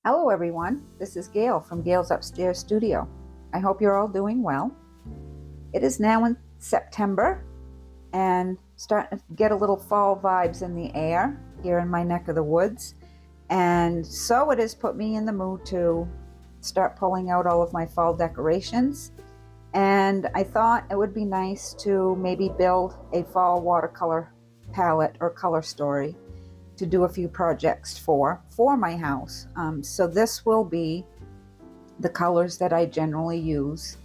Hello everyone, this is Gail from Gail's Upstairs Studio. I hope you're all doing well. It is now in September and starting to get a little fall vibes in the air here in my neck of the woods. And so it has put me in the mood to start pulling out all of my fall decorations. And I thought it would be nice to maybe build a fall watercolor palette or color story to do a few projects for my house. So this will be the colors that I generally use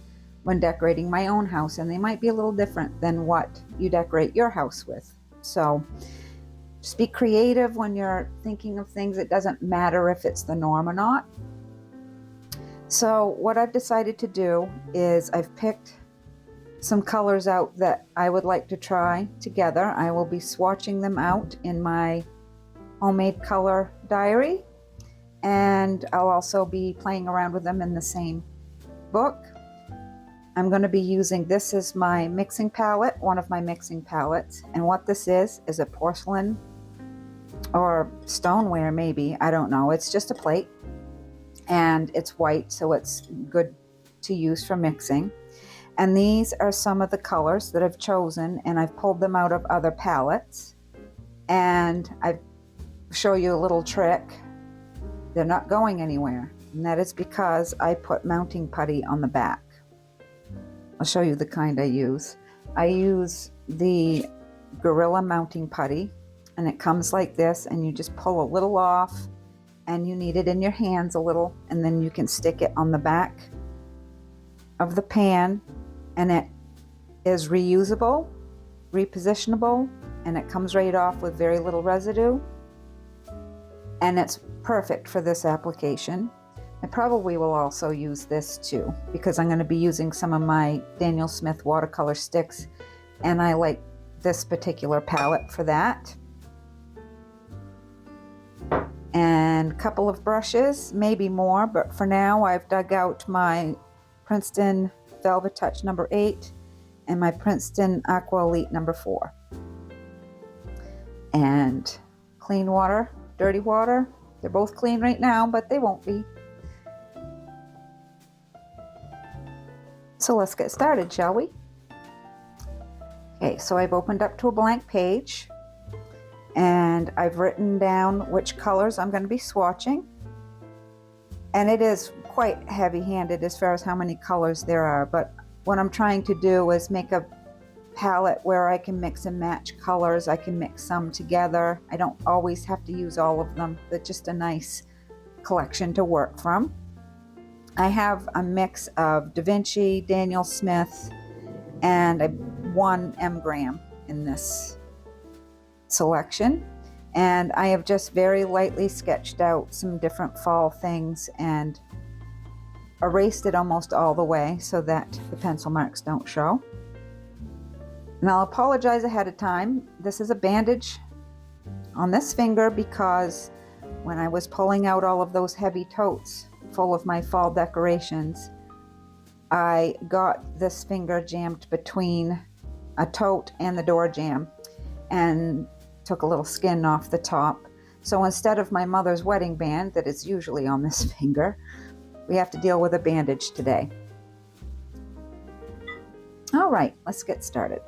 when decorating my own house, and they might be a little different than what you decorate your house with. So just be creative when you're thinking of things. It doesn't matter if it's the norm or not. So what I've decided to do is I've picked some colors out that I would like to try together. I will be swatching them out in my homemade color diary, and I'll also be playing around with them in the same book. I'm going to be using this as my mixing palette, one of my mixing palettes, and what this is a porcelain or stoneware, maybe, I don't know. It's just a plate and it's white, so it's good to use for mixing. And these are some of the colors that I've chosen, and I've pulled them out of other palettes, and I've show you a little trick. They're not going anywhere, and that is because I put mounting putty on the back. I'll show you the kind I use. I use the Gorilla mounting putty, and it comes like this, and you just pull a little off, and you knead it in your hands a little, and then you can stick it on the back of the pan, and it is reusable, repositionable, and it comes right off with very little residue. And it's perfect for this application. I probably will also use this too, because I'm going to be using some of my Daniel Smith watercolor sticks, and I like this particular palette for that. And a couple of brushes, maybe more, but for now I've dug out my Princeton Velvet Touch number 8 and my Princeton Aqua Elite number 4. And clean water, dirty water. They're both clean right now, but they won't be. So let's get started, shall we? Okay, so I've opened up to a blank page, and I've written down which colors I'm going to be swatching. And it is quite heavy-handed as far as how many colors there are, but what I'm trying to do is make a palette where I can mix and match colors. I can mix some together. I don't always have to use all of them, but just a nice collection to work from. I have a mix of Da Vinci, Daniel Smith, and one M. Graham in this selection. And I have just very lightly sketched out some different fall things and erased it almost all the way so that the pencil marks don't show. And I'll apologize ahead of time. This is a bandage on this finger because when I was pulling out all of those heavy totes full of my fall decorations, I got this finger jammed between a tote and the door jamb and took a little skin off the top. So instead of my mother's wedding band that is usually on this finger, we have to deal with a bandage today. All right, let's get started.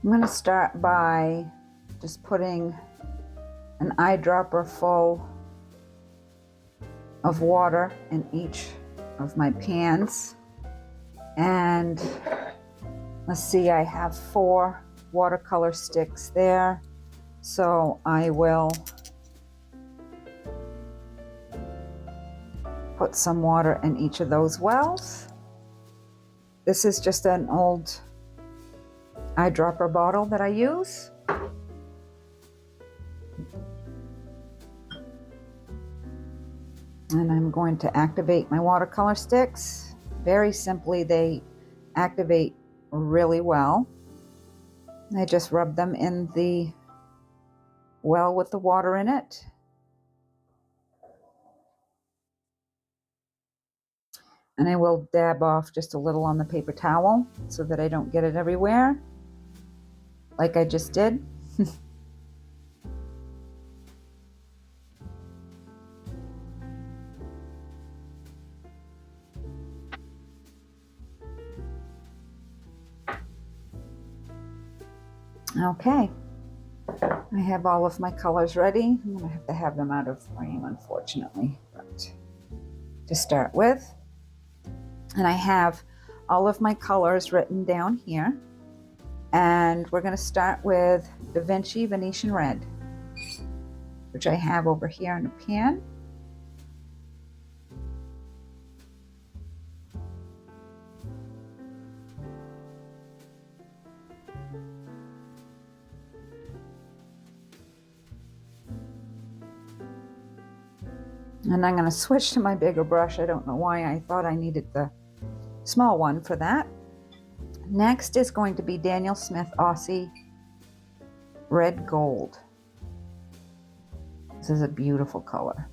I'm going to start by just putting an eyedropper full of water in each of my pans. And let's see, I have 4 watercolor sticks there. So I will put some water in each of those wells. This is just an old eyedropper bottle that I use. And I'm going to activate my watercolor sticks. Very simply, they activate really well. I just rub them in the well with the water in it. And I will dab off just a little on the paper towel so that I don't get it everywhere, like I just did. Okay, I have all of my colors ready. I'm gonna have to have them out of frame, unfortunately, but to start with. And I have all of my colors written down here. And we're gonna start with Da Vinci Venetian Red, which I have over here in a pan. And I'm going to switch to my bigger brush. I don't know why I thought I needed the small one for that. Next is going to be Daniel Smith Aussie Red Gold. This is a beautiful color.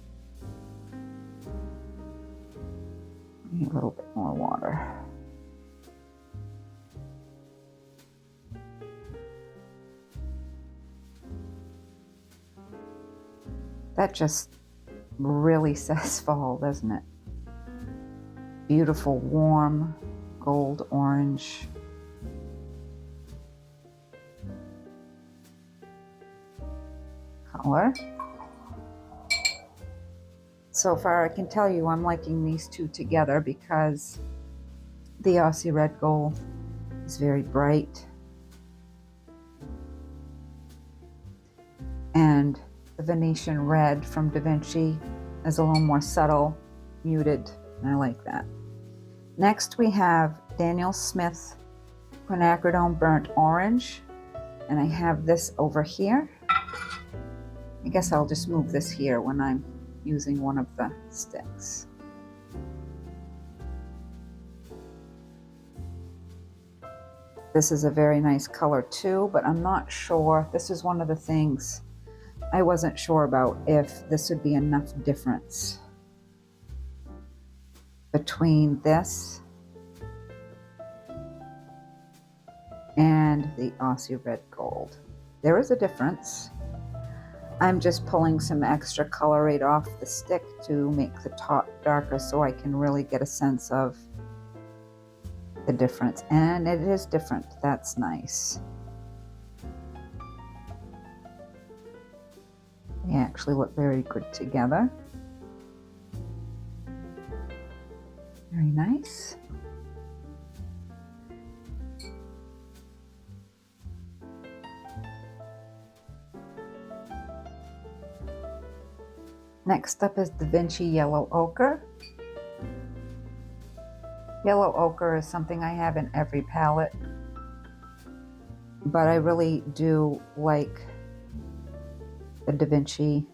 Need a little bit more water. That just really says fall, doesn't it? Beautiful, warm, gold orange. Color. So far I can tell you I'm liking these two together because the Aussie Red Gold is very bright and the Venetian Red from Da Vinci is a little more subtle, muted, and I like that. Next we have Daniel Smith Quinacridone Burnt Orange, and I have this over here. I guess I'll just move this here when I'm using one of the sticks. This is a very nice color too, but I'm not sure. This is one of the things I wasn't sure about, if this would be enough difference between this and the Aussie Red Gold. There is a difference. I'm just pulling some extra color right off the stick to make the top darker so I can really get a sense of the difference. And it is different. That's nice. They actually look very good together. Very nice. Next up is Da Vinci Yellow Ochre. Yellow ochre is something I have in every palette, but I really do like the Da Vinci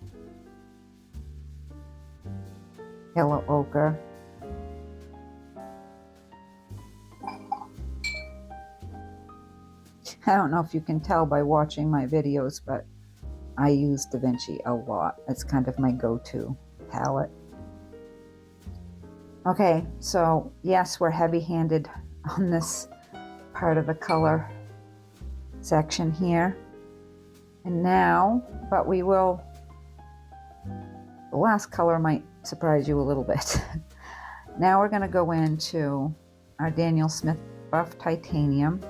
Yellow Ochre. I don't know if you can tell by watching my videos, but I use Da Vinci a lot. It's kind of my go-to palette. Okay, so yes, we're heavy-handed on this part of the color section here. And now, but we will, the last color might surprise you a little bit. Now we're going to go into our Daniel Smith Buff Titanium.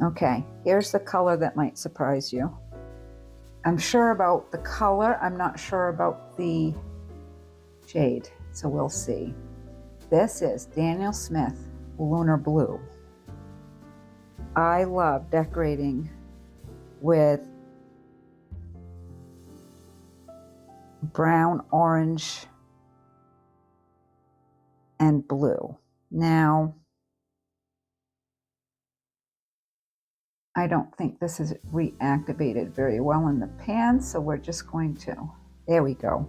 Okay, here's the color that might surprise you. I'm sure about the color, I'm not sure about the shade, so we'll see. This is Daniel Smith Lunar Blue. I love decorating with brown, orange, and blue. Now, I don't think this is reactivated very well in the pan, so we're just going to, there we go.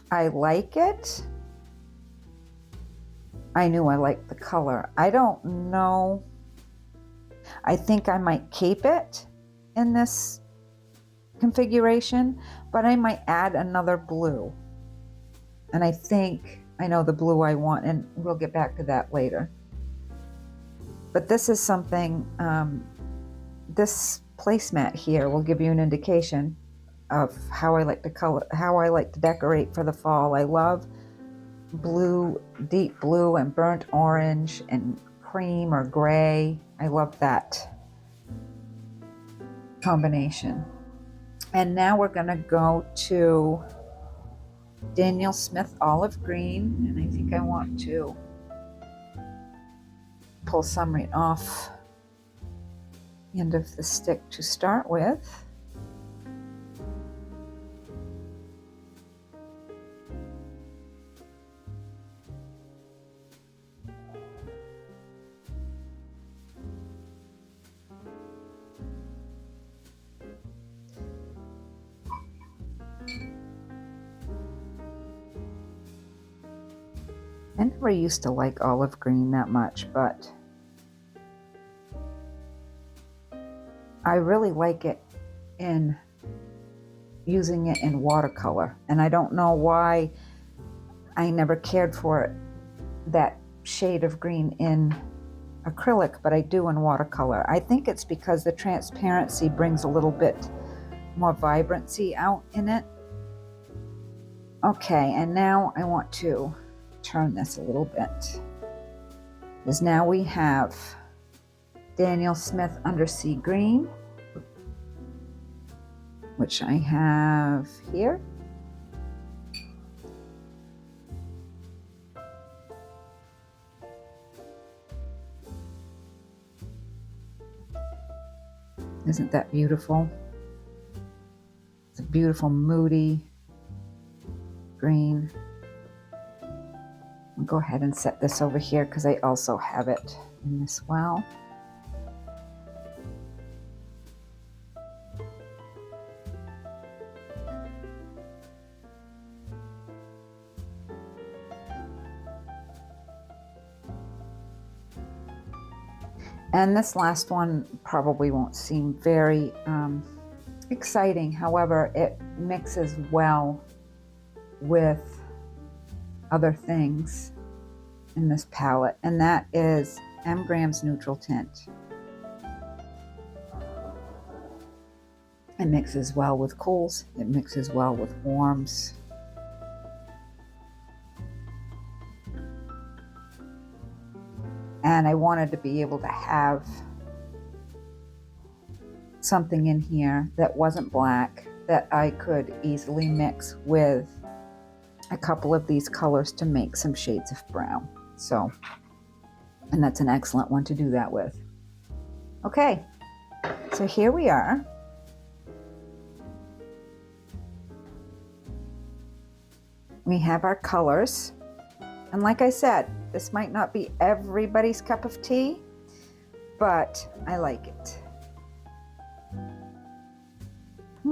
I like it. I knew I liked the color. I don't know. I think I might keep it in this configuration, but I might add another blue. And I think I know the blue I want, and we'll get back to that later. But this is something, this placemat here will give you an indication of how I like to color, how I like to decorate for the fall. I love blue, deep blue and burnt orange and cream or gray. I love that combination. And now we're gonna go to Daniel Smith Olive Green, and I think I want to pull some right off the end of the stick to start with. I never used to like olive green that much, but I really like it in using it in watercolor. And I don't know why I never cared for it, that shade of green in acrylic, but I do in watercolor. I think it's because the transparency brings a little bit more vibrancy out in it. Okay, and now I want to turn this a little bit, because now we have Daniel Smith Undersea Green, which I have here. Isn't that beautiful? It's a beautiful, moody green. I'll go ahead and set this over here because I also have it in this well. And this last one probably won't seem very exciting. However, it mixes well with other things in this palette, and that is M. Graham's Neutral Tint. It mixes well with cools, it mixes well with warms. And I wanted to be able to have something in here that wasn't black, that I could easily mix with a couple of these colors to make some shades of brown. So, and that's an excellent one to do that with. Okay, so here we are. We have our colors. And like I said, this might not be everybody's cup of tea, but I like it.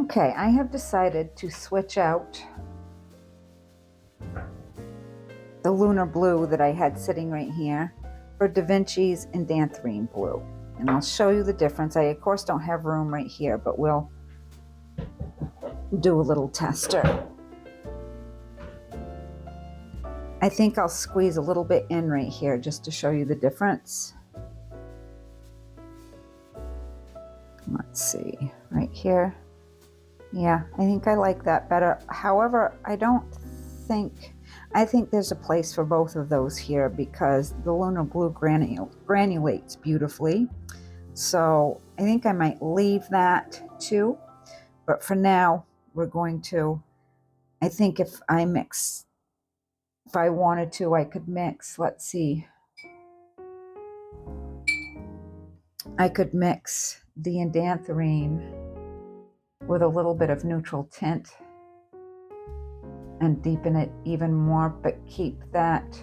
Okay, I have decided to switch out the Lunar Blue that I had sitting right here for Da Vinci's Indanthrene Blue. And I'll show you the difference. I, of course, don't have room right here, but we'll do a little tester. I think I'll squeeze a little bit in right here just to show you the difference. Let's see, right here. Yeah, I think I like that better. However, I think there's a place for both of those here because the Lunar Blue granulates beautifully. So I think I might leave that too. But for now, we're going to, I think if I wanted to, I could mix, let's see. I could mix the Indanthrene with a little bit of Neutral Tint and deepen it even more, but keep that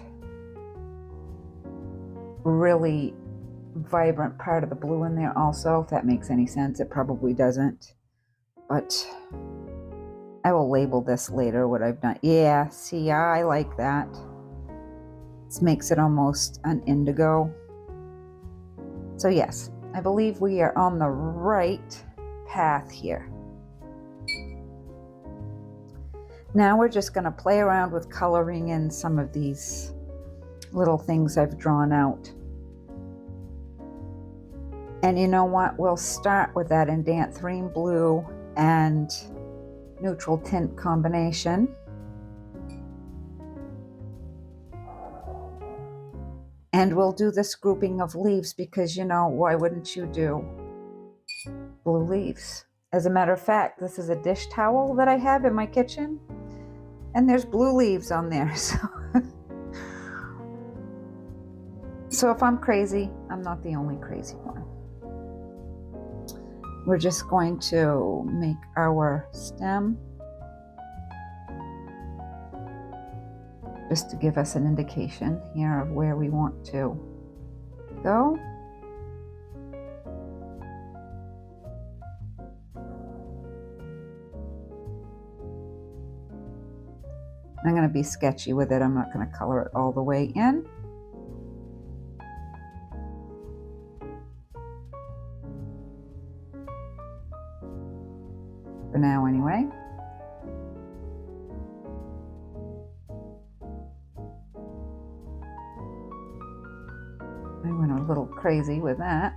really vibrant part of the blue in there also, if that makes any sense. It probably doesn't, but I will label this later what I've done. Yeah, see, I like that. This makes it almost an indigo. So yes, I believe we are on the right path here. Now we're just going to play around with coloring in some of these little things I've drawn out. And you know what? We'll start with that Indanthrene blue and neutral tint combination. And we'll do this grouping of leaves because, you know, why wouldn't you do blue leaves? As a matter of fact, this is a dish towel that I have in my kitchen, and there's blue leaves on there. So if I'm crazy, I'm not the only crazy one. We're just going to make our stem just to give us an indication here of where we want to go. I'm going to be sketchy with it. I'm not going to color it all the way in. For now, anyway. I went a little crazy with that.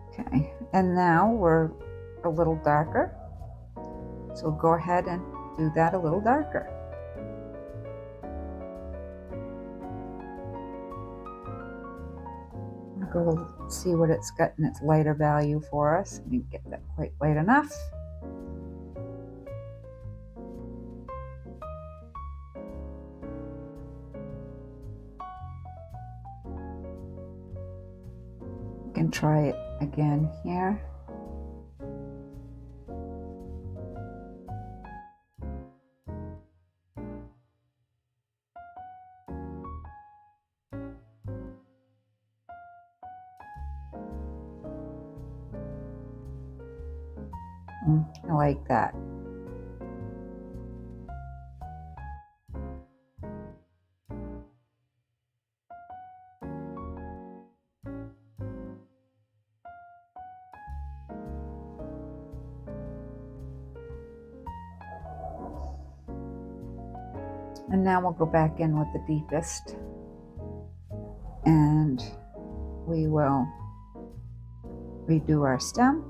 Okay, and now we're a little darker. So we'll go ahead and do that a little darker. Go see what it's got in its lighter value for us. Let me get that quite light enough. We can try it again here. I like that. And now we'll go back in with the deepest, and we will redo our stem.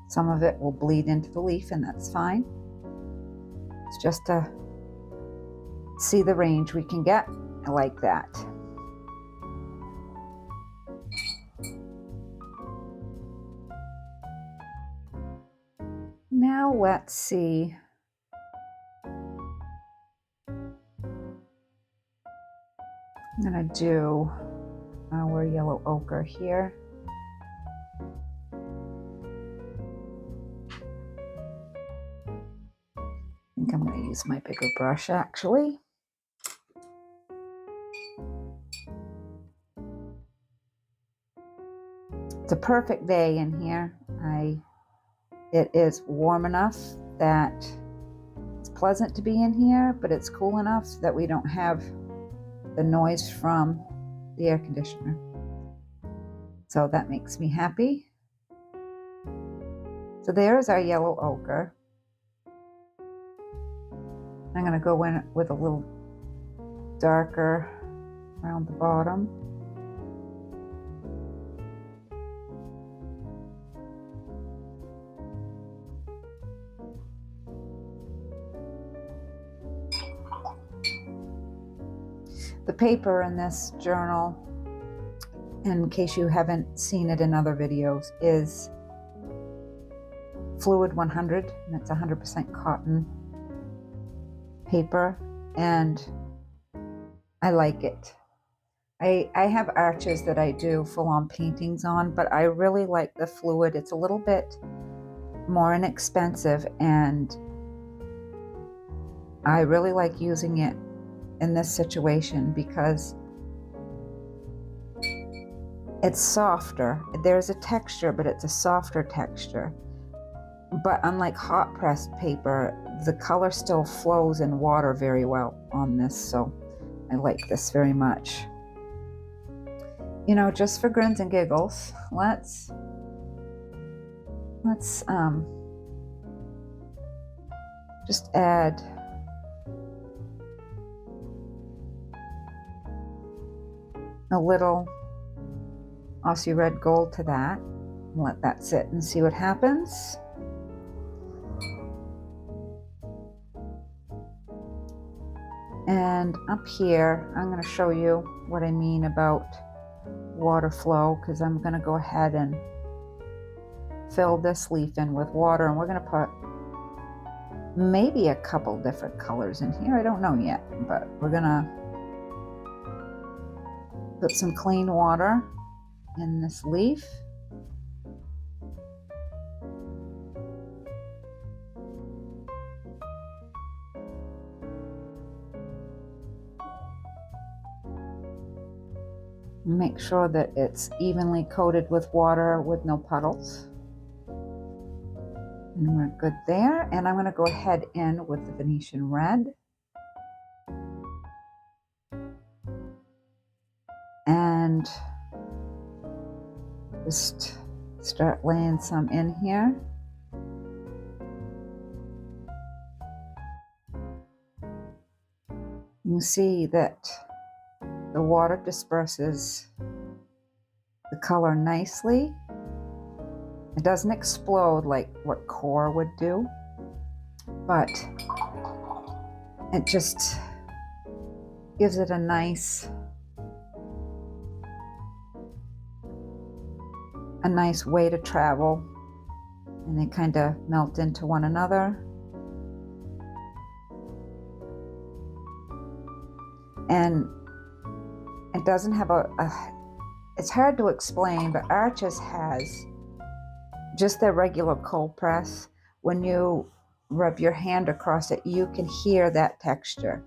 Some of it will bleed into the leaf, and that's fine. It's just to see the range we can get. I like that. Now let's see. I'm going to do our yellow ochre here. I think I'm going to use my bigger brush actually. It's a perfect day in here. It is warm enough that it's pleasant to be in here, but it's cool enough that we don't have the noise from the air conditioner. So that makes me happy. So there's our yellow ochre. I'm going to go in with a little darker around the bottom. The paper in this journal, in case you haven't seen it in other videos, is Fluid 100, and it's 100% cotton paper, and I like it. I have arches that I do full-on paintings on, but I really like the Fluid. It's a little bit more inexpensive, and I really like using it in this situation because it's softer. There's a texture, but it's a softer texture. But unlike hot pressed paper, the color still flows in water very well on this, so I like this very much. You know, just for grins and giggles, let's just add a little Aussie Red Gold to that. Let that sit and see what happens. And up here, I'm going to show you what I mean about water flow, because I'm going to go ahead and fill this leaf in with water, and we're going to put maybe a couple different colors in here. I don't know yet, but we're going to put some clean water in this leaf. Make sure that it's evenly coated with water with no puddles. And we're good there. And I'm going to go ahead in with the Venetian Red. And just start laying some in here. You can see that the water disperses the color nicely. It doesn't explode like what Core would do, but it just gives it a nice way to travel, and they kind of melt into one another. And it doesn't have it's hard to explain, but Arches has just their regular cold press. When you rub your hand across it, you can hear that texture.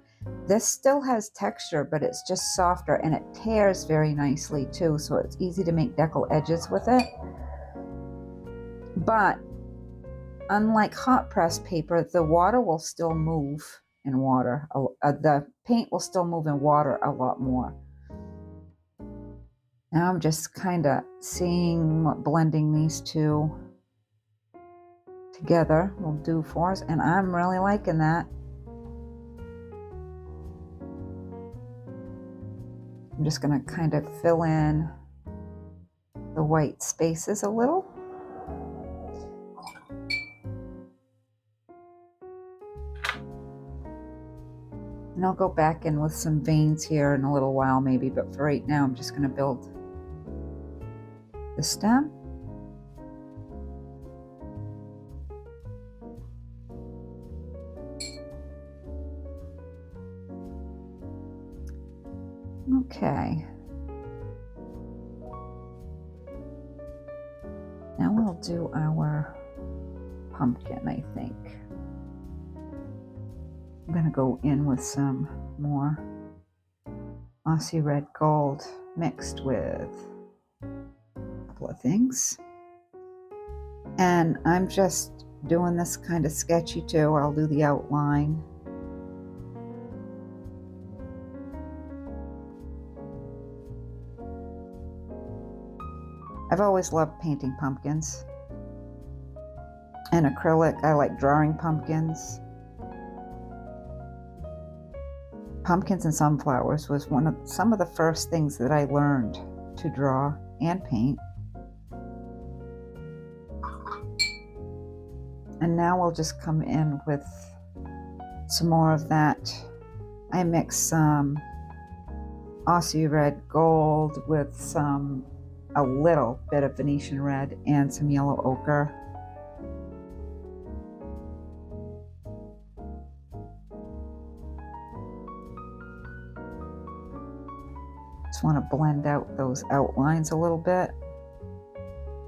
This still has texture, but it's just softer, and it tears very nicely too, so it's easy to make decal edges with it. But unlike hot press paper, the water will still move in water. The paint will still move in water a lot more. Now I'm just kind of seeing what blending these two together will do for us, and I'm really liking that. I'm just going to kind of fill in the white spaces a little. And I'll go back in with some veins here in a little while maybe, but for right now I'm just going to build the stem. Okay. Now we'll do our pumpkin, I think. I'm going to go in with some more Aussie Red Gold mixed with a couple of things. And I'm just doing this kind of sketchy too. I'll do the outline. I've always loved painting pumpkins. And acrylic, I like drawing pumpkins. Pumpkins and sunflowers was some of the first things that I learned to draw and paint. And now we'll just come in with some more of that. I mix some Aussie Red Gold with a little bit of Venetian Red and some yellow ochre. Just want to blend out those outlines a little bit,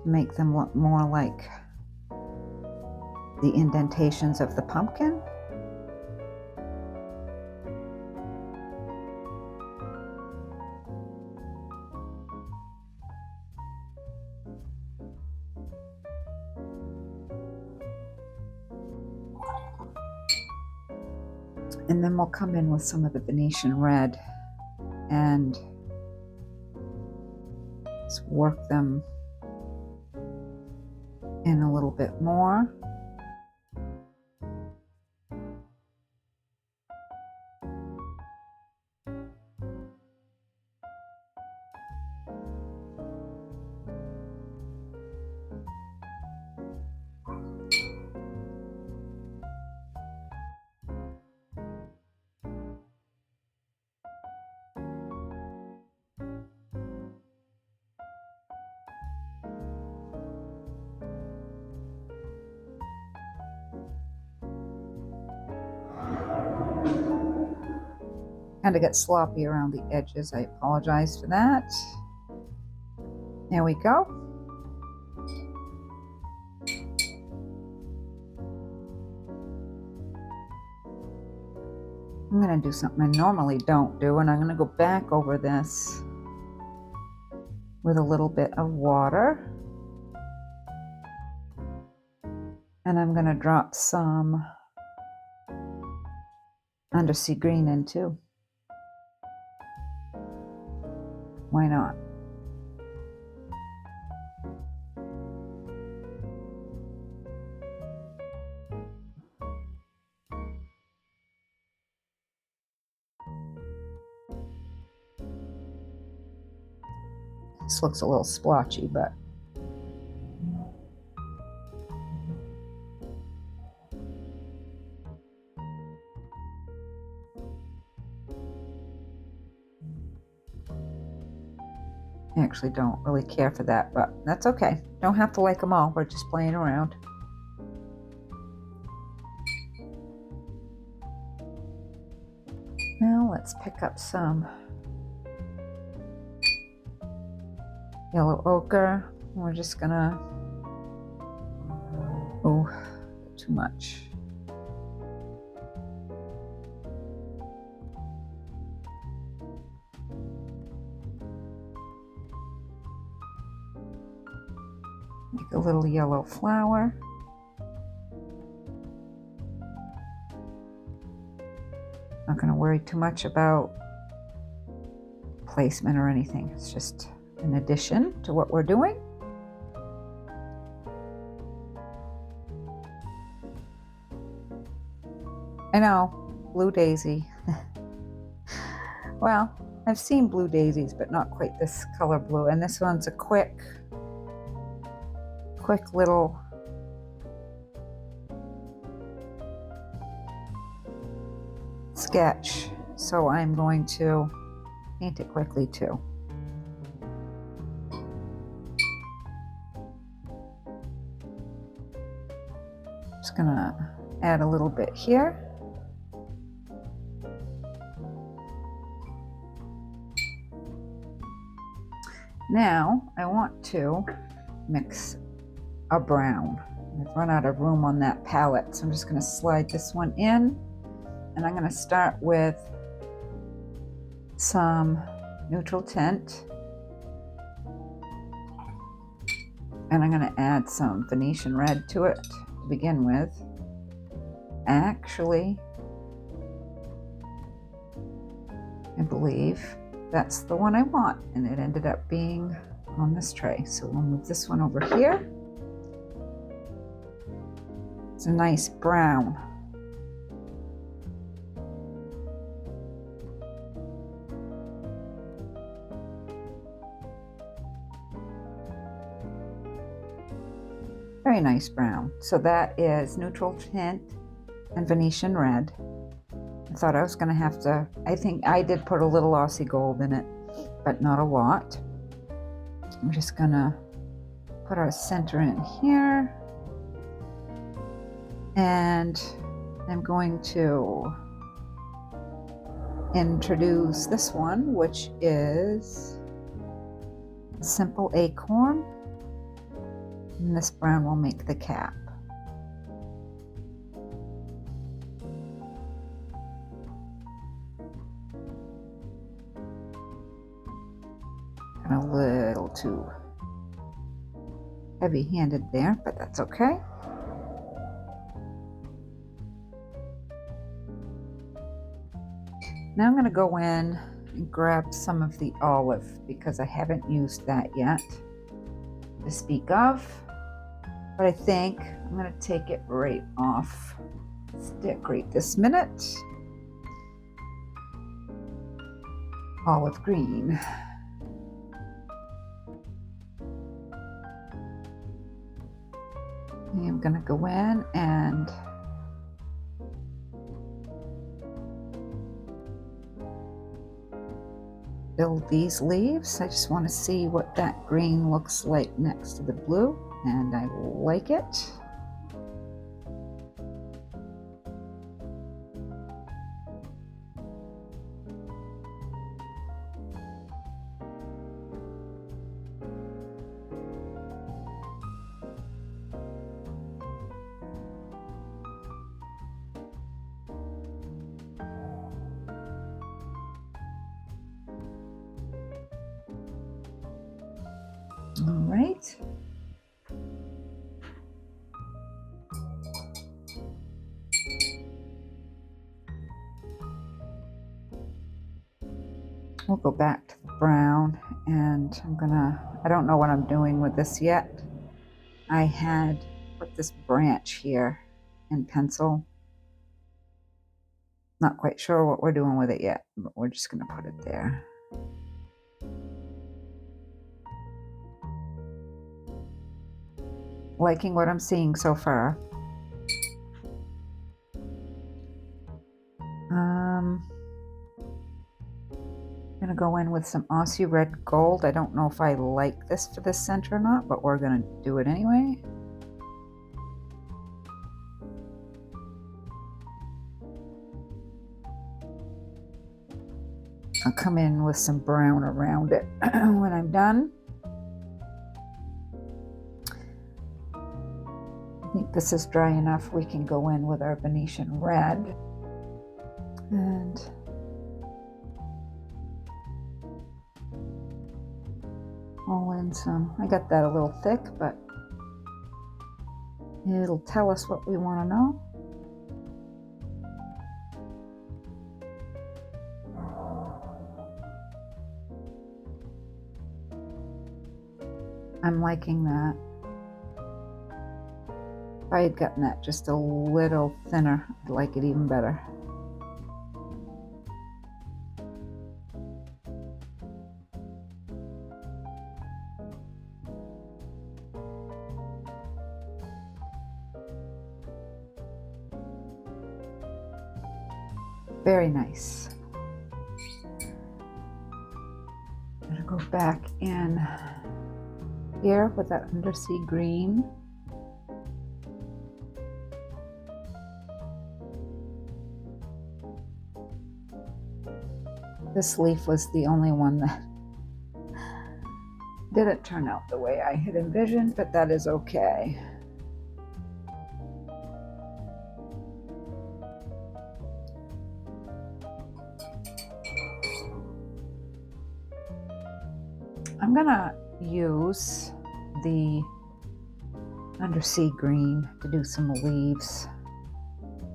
make them look more like the indentations of the pumpkin. And then we'll come in with some of the Venetian Red and just work them in a little bit more. Kind of get sloppy around the edges. I apologize for that. There we go. I'm going to do something I normally don't do, and I'm going to go back over this with a little bit of water. And I'm going to drop some undersea green in too. Why not? This looks a little splotchy, but I actually don't really care for that, but that's okay. Don't have to like them all. We're just playing around. Now let's pick up some yellow ochre. We're just gonna, oh, too much. Make a little yellow flower. Not going to worry too much about placement or anything. It's just an addition to what we're doing. I know, blue daisy. Well, I've seen blue daisies, but not quite this color blue. And this one's a quick little sketch, so I'm going to paint it quickly too. Just gonna add a little bit here. Now I want to mix a brown. I've run out of room on that palette, so I'm just going to slide this one in, and I'm going to start with some neutral tint, and I'm going to add some Venetian red to it to begin with. Actually, I believe that's the one I want, and it ended up being on this tray, so we'll move this one over here. It's a nice brown. Very nice brown. So that is neutral tint and Venetian red. I thought I was going to have to, I think I did put a little Aussie gold in it, but not a lot. I'm just going to put our center in here. And I'm going to introduce this one, which is Simple Acorn. And this brown will make the cap. And a little too heavy-handed there, but that's okay. Now I'm going to go in and grab some of the olive because I haven't used that yet to speak of. But I think I'm going to take it right off stick right this minute. Olive green. I'm gonna go in and build these leaves. I just want to see what that green looks like next to the blue, and I like it. All right. We'll go back to the brown, and I don't know what I'm doing with this yet. I had put this branch here in pencil. Not quite sure what we're doing with it yet, but we're just gonna put it there. Liking what I'm seeing so far. I'm gonna go in with some Aussie Red Gold. I don't know if I like this for the center or not, but we're gonna do it anyway. I'll come in with some brown around it when I'm done. I think this is dry enough. We can go in with our Venetian red. And roll in some. I got that a little thick, but it'll tell us what we want to know. I'm liking that. If I had gotten that just a little thinner, I'd like it even better. Very nice. I'm gonna go back in here with that undersea green. This leaf was the only one that didn't turn out the way I had envisioned, but that is okay. I'm gonna use the undersea green to do some leaves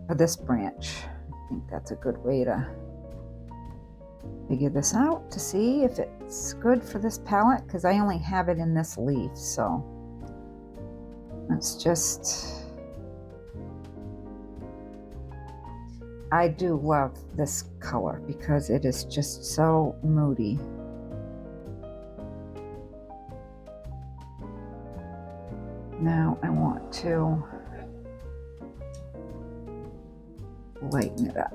for this branch. I think that's a good way to figure this out to see if it's good for this palette, because I only have it in this leaf, so let's just... I do love this color because it is just so moody. Now I want to lighten it up.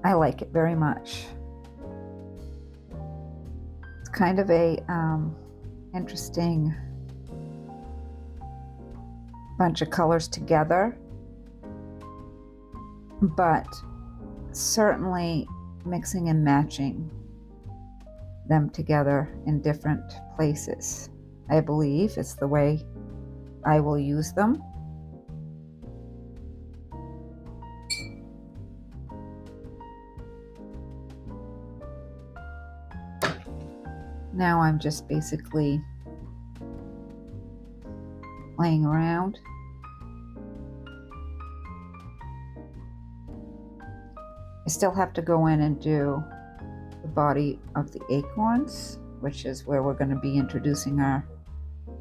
I like it very much. It's kind of a interesting bunch of colors together, but certainly mixing and matching them together in different places, I believe, is the way I will use them. Now I'm just basically playing around. I still have to go in and do the body of the acorns, which is where we're going to be introducing our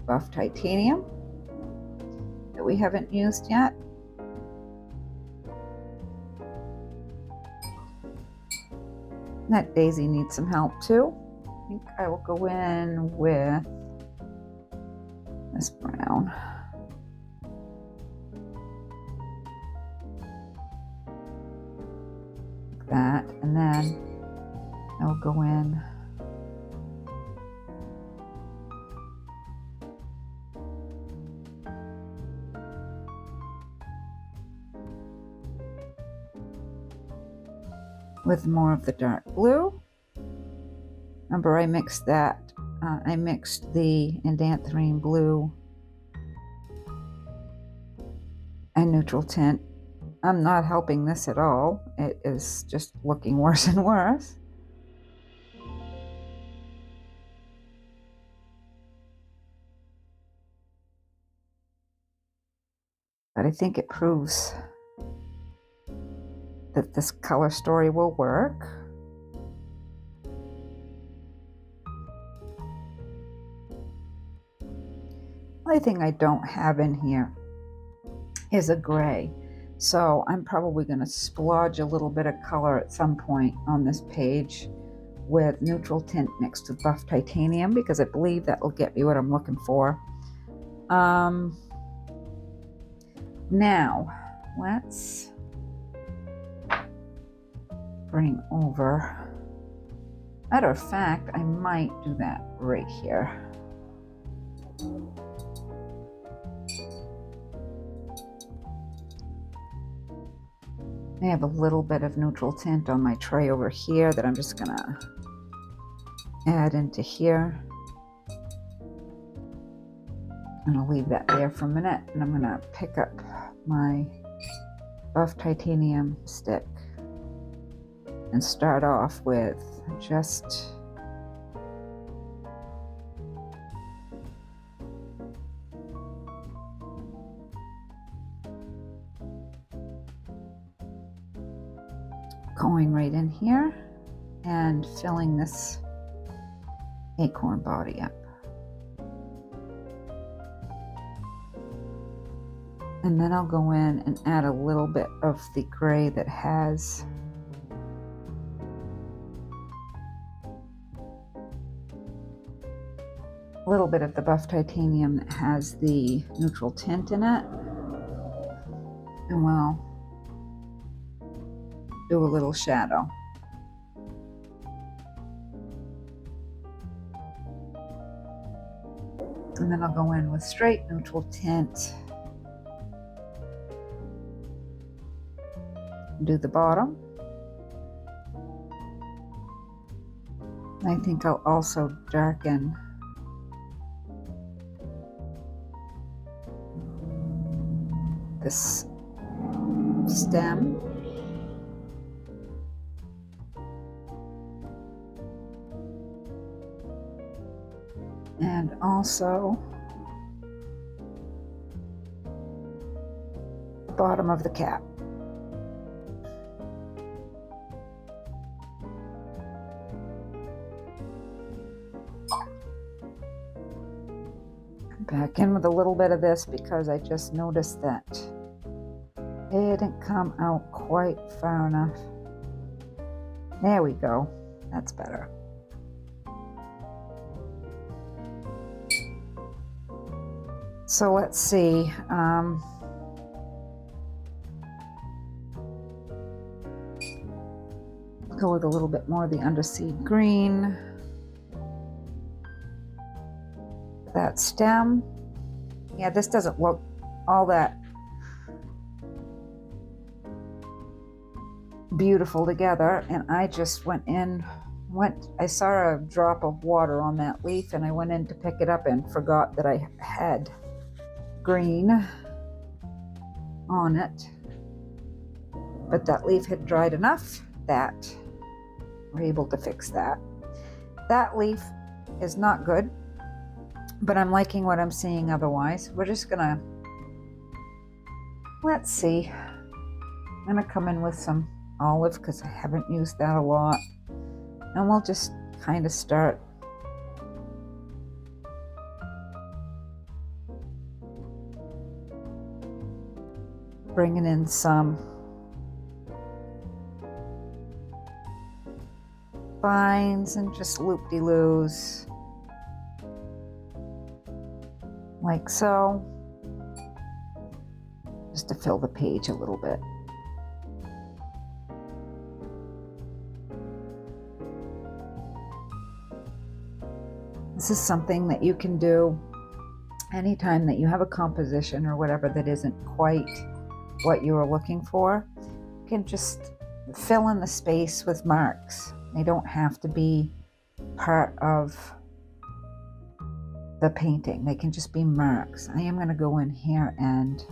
buff titanium that we haven't used yet. That daisy needs some help too. I think I will go in with this brown. Like that, and then I'll go in with more of the dark blue. Remember, I mixed that. I mixed the Indanthrene blue and neutral tint. I'm not helping this at all. It is just looking worse and worse. But I think it proves that this color story will work. The only thing I don't have in here is a gray. So I'm probably going to splodge a little bit of color at some point on this page with neutral tint mixed with buff titanium, because I believe that will get me what I'm looking for. Now, let's bring over, matter of fact, I might do that right here. I have a little bit of neutral tint on my tray over here that I'm just gonna add into here. And I'll leave that there for a minute, and I'm gonna pick up my buff titanium stick and start off with just going right in here and filling this acorn body up. And then I'll go in and add a little bit of the gray that has a little bit of the buff titanium that has the neutral tint in it. And we'll do a little shadow. And then I'll go in with straight neutral tint. Do the bottom. I think I'll also darken this stem. And also the bottom of the cap. Back in with a little bit of this because I just noticed that it didn't come out quite far enough. There we go. That's better. So let's see. Go with a little bit more of the underseed green. That stem. Yeah, this doesn't look all that beautiful together, and I just I saw a drop of water on that leaf, and I went in to pick it up and forgot that I had green on it. But that leaf had dried enough that we're able to fix that. That leaf is not good, but I'm liking what I'm seeing otherwise. We're just gonna, let's see. I'm gonna come in with some olive because I haven't used that a lot. And we'll just kind of start bringing in some vines and just loop-de-loos, like so, just to fill the page a little bit. This is something that you can do anytime that you have a composition or whatever that isn't quite what you were looking for. You can just fill in the space with marks. They don't have to be part of the painting. They can just be marks. I am going to go in here and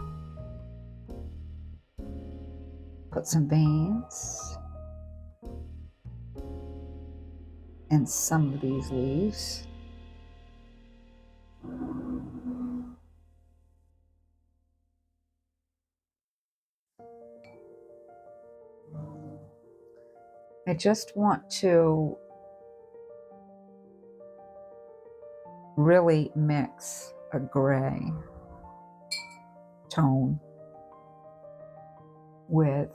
put some veins in some of these leaves. I just want to really mix a gray tone with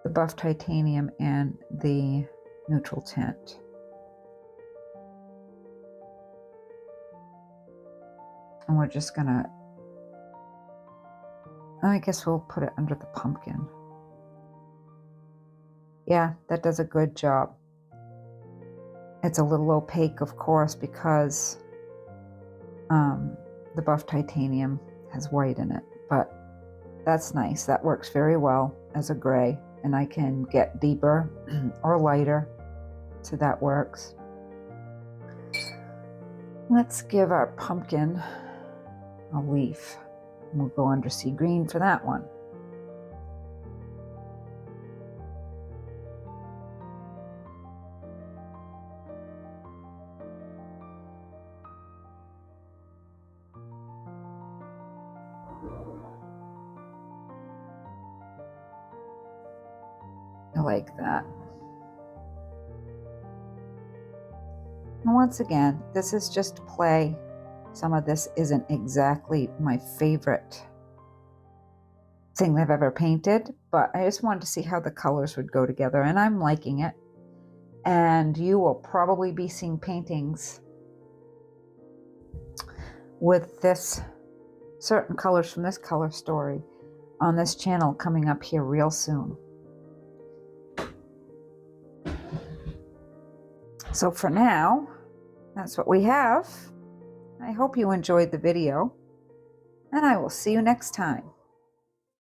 the buff titanium and the neutral tint. And we're just gonna, I guess we'll put it under the pumpkin. Yeah, that does a good job. It's a little opaque, of course, because the buff titanium has white in it, but that's nice. That works very well as a gray, and I can get deeper or lighter, so that works. Let's give our pumpkin a leaf. We'll go under sea green for that one. I like that. And once again, this is just play. Some of this isn't exactly my favorite thing I've ever painted, but I just wanted to see how the colors would go together, and I'm liking it. And you will probably be seeing paintings with this certain colors from this color story on this channel coming up here real soon. So for now, that's what we have. I hope you enjoyed the video, and I will see you next time.